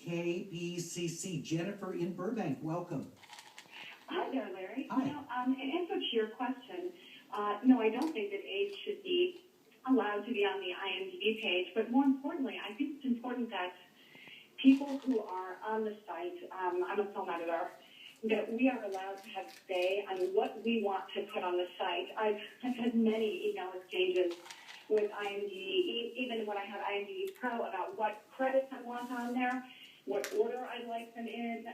KBCC. Jennifer in Burbank, welcome. Hi there, Larry. Hi. In answer to your question, no, I don't think that age should be allowed to be on the IMDb page, but more importantly, I think it's important that people who are on the site, I'm a film editor, that we are allowed to have say on what we want to put on the site. I've had many email exchanges with IMDb, even when I had IMDb Pro, about what credits I want on there, what order I'd like them in.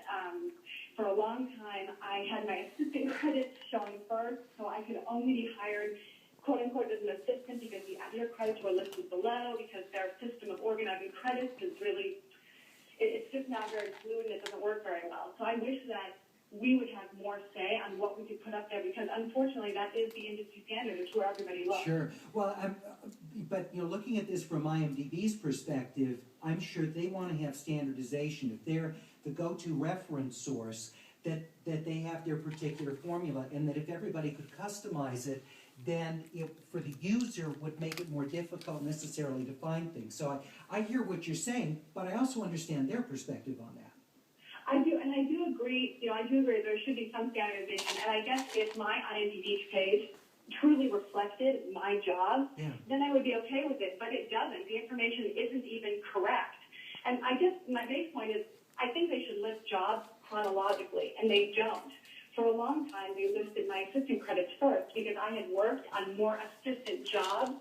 For a long time, I had my assistant credits showing first, so I could only be hired, quote unquote, as an assistant because the editor credits were listed below, because their system of organizing credits is really, it's just not very fluid and it doesn't work very well. So I wish that we would have more say on what we could put up there, because unfortunately that is the industry standard. It's where everybody looks. Sure. Well, but looking at this from IMDb's perspective, I'm sure they want to have standardization. If they're the go-to reference source, that they have their particular formula, and that if everybody could customize it, then for the user would make it more difficult necessarily to find things. So I hear what you're saying, but I also understand their perspective on that. I do, and I do agree. I do agree there should be some standardization. And I guess if my IMDb page truly reflected my job, then I would be okay with it. But it doesn't. The information isn't even correct. And I guess my base point is, I think they should list jobs chronologically, and they don't. For a long time, they listed my assistant credits first because I had worked on more assistant jobs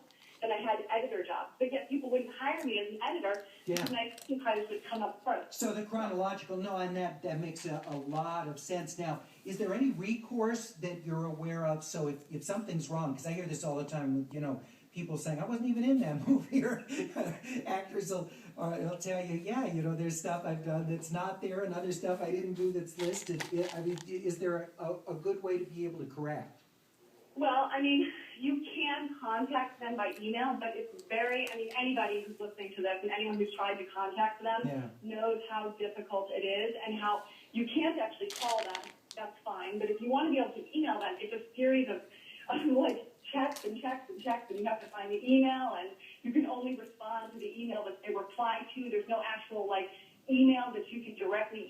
than I had editor jobs. But yet people wouldn't hire me as an editor because my assistant credits would come up first. So the chronological, no, and that makes a lot of sense. Now, is there any recourse that you're aware of? So if something's wrong, because I hear this all the time, people saying, I wasn't even in that movie, or actors will tell you, there's stuff I've done that's not there, and other stuff I didn't do that's listed. I mean, is there a good way to be able to correct? Well, you can contact them by email, but it's anybody who's listening to this and anyone who's tried to contact them knows how difficult it is, and how you can't actually call them. That's fine. But if you want to be able to email them, it's a series of checks and checks and checks, and you have to find the email, and you can only respond to the email that they reply to. There's no actual email that you can directly email.